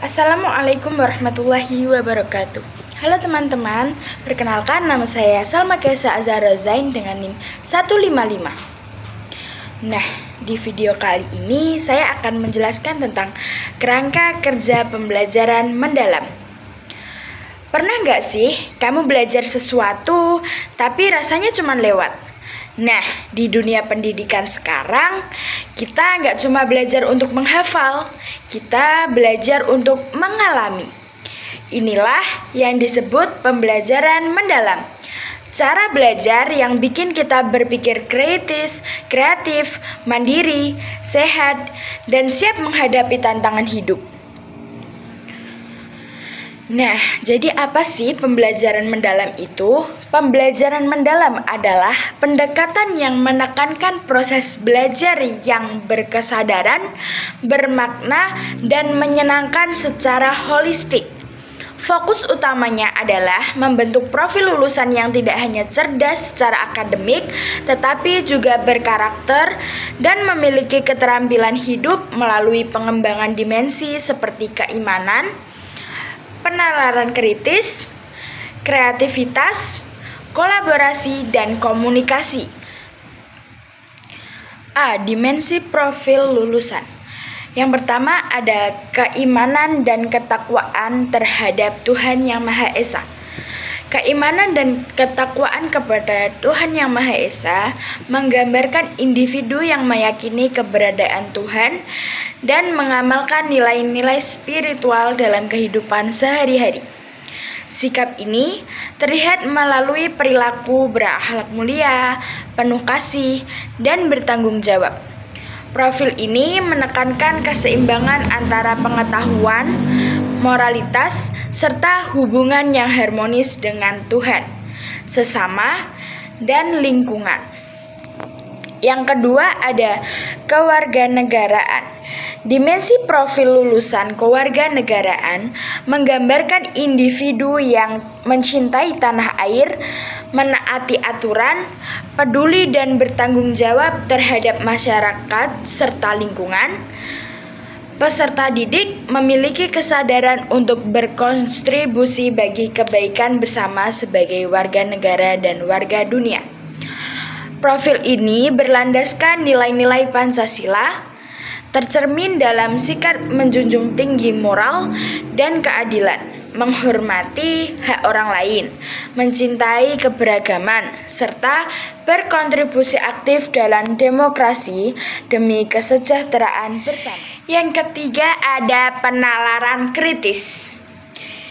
Assalamualaikum warahmatullahi wabarakatuh. Halo teman-teman, perkenalkan nama saya Salma Kesa Azhara Zain dengan NIM 155. Nah, di video kali ini saya akan menjelaskan tentang kerangka kerja pembelajaran mendalam. Pernah nggak sih kamu belajar sesuatu tapi rasanya cuma lewat? Nah, di dunia pendidikan sekarang, kita nggak cuma belajar untuk menghafal, kita belajar untuk mengalami. Inilah yang disebut pembelajaran mendalam. Cara belajar yang bikin kita berpikir kreatif, mandiri, sehat, dan siap menghadapi tantangan hidup. Nah, jadi apa sih pembelajaran mendalam itu? Pembelajaran mendalam adalah pendekatan yang menekankan proses belajar yang berkesadaran, bermakna, dan menyenangkan secara holistik. Fokus utamanya adalah membentuk profil lulusan yang tidak hanya cerdas secara akademik, tetapi juga berkarakter dan memiliki keterampilan hidup melalui pengembangan dimensi seperti keimanan, penalaran kritis, kreativitas, kolaborasi, dan komunikasi. A. Dimensi profil lulusan. Yang pertama ada keimanan dan ketakwaan terhadap Tuhan Yang Maha Esa. Keimanan dan ketakwaan kepada Tuhan Yang Maha Esa menggambarkan individu yang meyakini keberadaan Tuhan dan mengamalkan nilai-nilai spiritual dalam kehidupan sehari-hari. Sikap ini terlihat melalui perilaku berakhlak mulia, penuh kasih, dan bertanggung jawab. Profil ini menekankan keseimbangan antara pengetahuan, moralitas, serta hubungan yang harmonis dengan Tuhan, sesama, dan lingkungan. Yang kedua ada kewarganegaraan. Dimensi profil lulusan kewarganegaraan menggambarkan individu yang mencintai tanah air, menaati aturan, peduli dan bertanggung jawab terhadap masyarakat serta lingkungan. Peserta didik memiliki kesadaran untuk berkontribusi bagi kebaikan bersama sebagai warga negara dan warga dunia. Profil ini berlandaskan nilai-nilai Pancasila, tercermin dalam sikap menjunjung tinggi moral dan keadilan, menghormati hak orang lain, mencintai keberagaman, serta berkontribusi aktif dalam demokrasi demi kesejahteraan bersama. Yang ketiga ada penalaran kritis.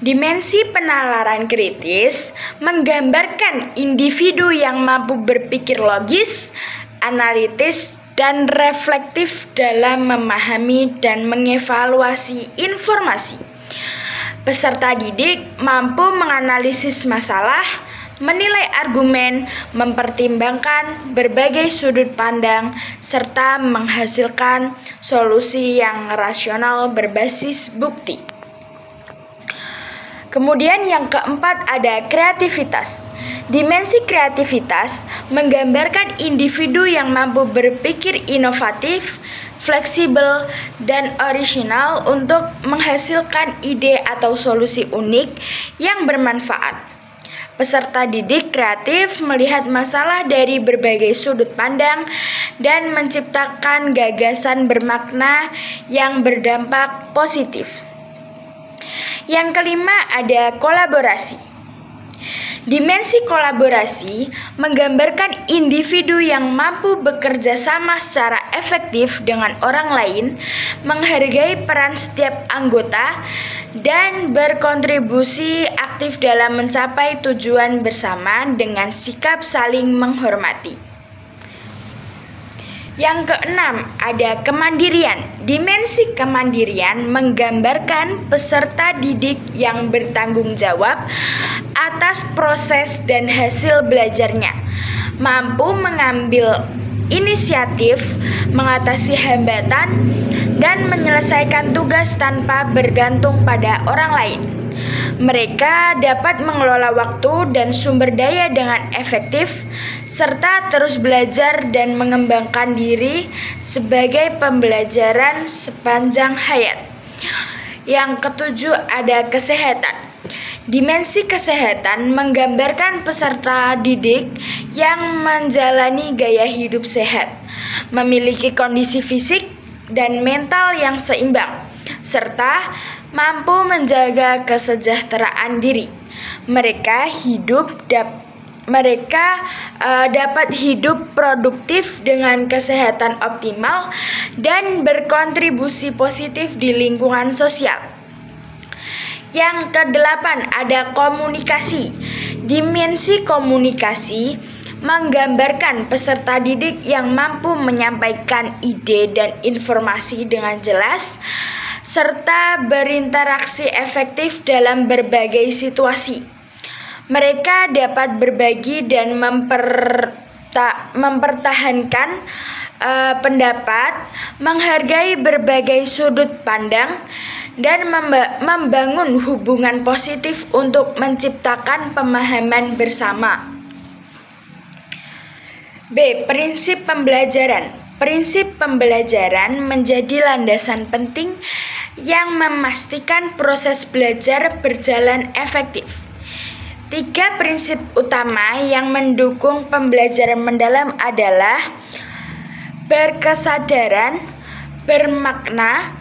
Dimensi penalaran kritis menggambarkan individu yang mampu berpikir logis, analitis, dan reflektif dalam memahami dan mengevaluasi informasi. Peserta didik mampu menganalisis masalah, menilai argumen, mempertimbangkan berbagai sudut pandang, serta menghasilkan solusi yang rasional berbasis bukti. Kemudian yang keempat ada kreativitas. Dimensi kreativitas menggambarkan individu yang mampu berpikir inovatif, fleksibel, dan orisinal untuk menghasilkan ide atau solusi unik yang bermanfaat. Peserta didik kreatif melihat masalah dari berbagai sudut pandang dan menciptakan gagasan bermakna yang berdampak positif. Yang kelima ada kolaborasi. Dimensi kolaborasi menggambarkan individu yang mampu bekerja sama secara efektif dengan orang lain, menghargai peran setiap anggota, dan berkontribusi aktif dalam mencapai tujuan bersama dengan sikap saling menghormati. Yang keenam ada kemandirian. Dimensi kemandirian menggambarkan peserta didik yang bertanggung jawab atas proses dan hasil belajarnya, mampu mengambil inisiatif, mengatasi hambatan, dan menyelesaikan tugas tanpa bergantung pada orang lain. Mereka dapat mengelola waktu dan sumber daya dengan efektif, serta terus belajar dan mengembangkan diri sebagai pembelajaran sepanjang hayat. Yang ketujuh ada kesehatan. Dimensi kesehatan menggambarkan peserta didik yang menjalani gaya hidup sehat, memiliki kondisi fisik dan mental yang seimbang, serta mampu menjaga kesejahteraan diri. Mereka dapat hidup produktif dengan kesehatan optimal dan berkontribusi positif di lingkungan sosial. Yang kedelapan ada komunikasi. Dimensi komunikasi menggambarkan peserta didik yang mampu menyampaikan ide dan informasi dengan jelas serta berinteraksi efektif dalam berbagai situasi. Mereka dapat berbagi dan mempertahankan pendapat, menghargai berbagai sudut pandang, dan membangun hubungan positif untuk menciptakan pemahaman bersama. B. Prinsip pembelajaran. Prinsip pembelajaran menjadi landasan penting yang memastikan proses belajar berjalan efektif. 3 prinsip utama yang mendukung pembelajaran mendalam adalah berkesadaran, bermakna,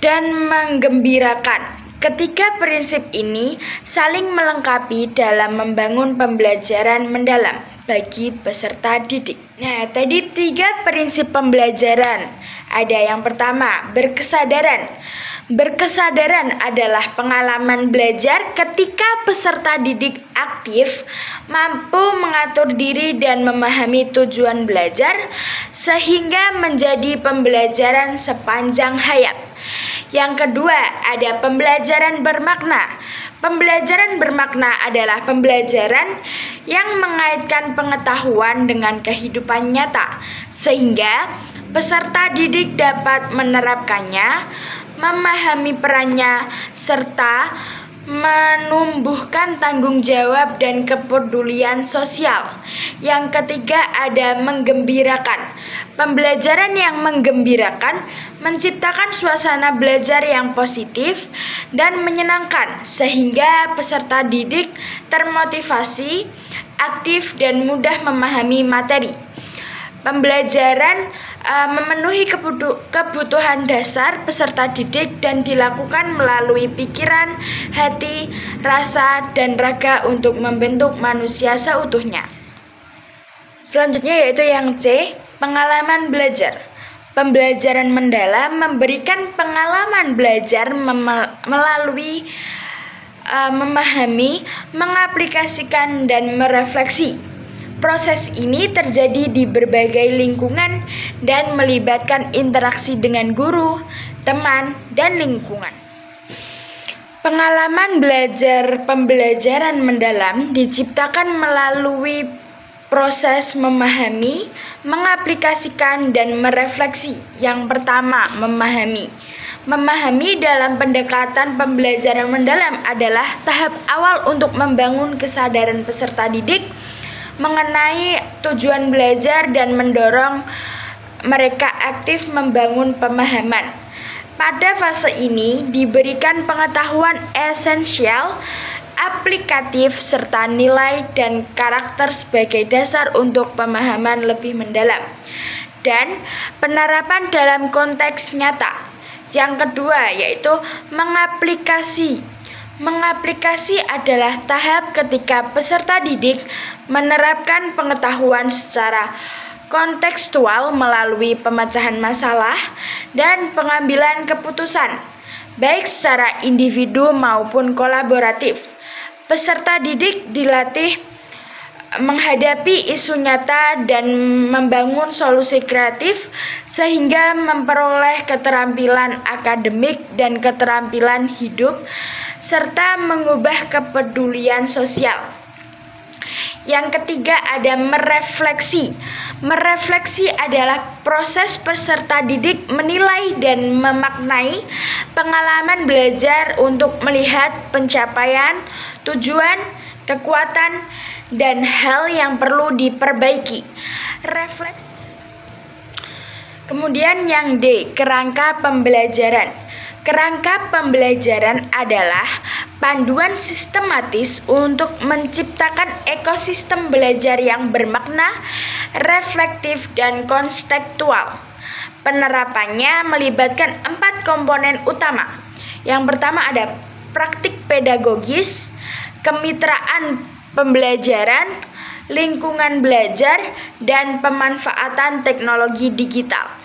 dan menggembirakan. Ketiga prinsip ini saling melengkapi dalam membangun pembelajaran mendalam bagi peserta didik. Nah, tadi 3 prinsip pembelajaran. Ada yang pertama, berkesadaran. Berkesadaran adalah pengalaman belajar ketika peserta didik aktif, mampu mengatur diri dan memahami tujuan belajar, sehingga menjadi pembelajaran sepanjang hayat. Yang kedua, ada pembelajaran bermakna. Pembelajaran bermakna adalah pembelajaran yang mengaitkan pengetahuan dengan kehidupan nyata, sehingga peserta didik dapat menerapkannya, memahami perannya, serta menumbuhkan tanggung jawab dan kepedulian sosial. Yang ketiga ada menggembirakan. Pembelajaran yang menggembirakan menciptakan suasana belajar yang positif dan menyenangkan, sehingga peserta didik termotivasi, aktif, dan mudah memahami materi. Pembelajaran memenuhi kebutuhan dasar peserta didik dan dilakukan melalui pikiran, hati, rasa, dan raga untuk membentuk manusia seutuhnya. Selanjutnya yaitu yang C, pengalaman belajar. Pembelajaran mendalam memberikan pengalaman belajar melalui memahami, mengaplikasikan, dan merefleksi. Proses ini terjadi di berbagai lingkungan dan melibatkan interaksi dengan guru, teman, dan lingkungan. Pengalaman belajar pembelajaran mendalam diciptakan melalui proses memahami, mengaplikasikan, dan merefleksi. Yang pertama, memahami. Memahami dalam pendekatan pembelajaran mendalam adalah tahap awal untuk membangun kesadaran peserta didik mengenai tujuan belajar dan mendorong mereka aktif membangun pemahaman. Pada fase ini diberikan pengetahuan esensial, aplikatif, serta nilai dan karakter sebagai dasar untuk pemahaman lebih mendalam dan penerapan dalam konteks nyata. Yang kedua yaitu mengaplikasi. Mengaplikasi adalah tahap ketika peserta didik menerapkan pengetahuan secara kontekstual melalui pemecahan masalah dan pengambilan keputusan, baik secara individu maupun kolaboratif. Peserta didik dilatih menghadapi isu nyata dan membangun solusi kreatif sehingga memperoleh keterampilan akademik dan keterampilan hidup serta mengubah kepedulian sosial. Yang ketiga ada merefleksi. Merefleksi adalah proses peserta didik menilai dan memaknai pengalaman belajar untuk melihat pencapaian, tujuan, kekuatan, dan hal yang perlu diperbaiki. Refleksi. Kemudian yang D, kerangka pembelajaran. Kerangka pembelajaran adalah panduan sistematis untuk menciptakan ekosistem belajar yang bermakna, reflektif, dan kontekstual. Penerapannya melibatkan 4 komponen utama. Yang pertama ada praktik pedagogis, kemitraan pembelajaran, lingkungan belajar, dan pemanfaatan teknologi digital.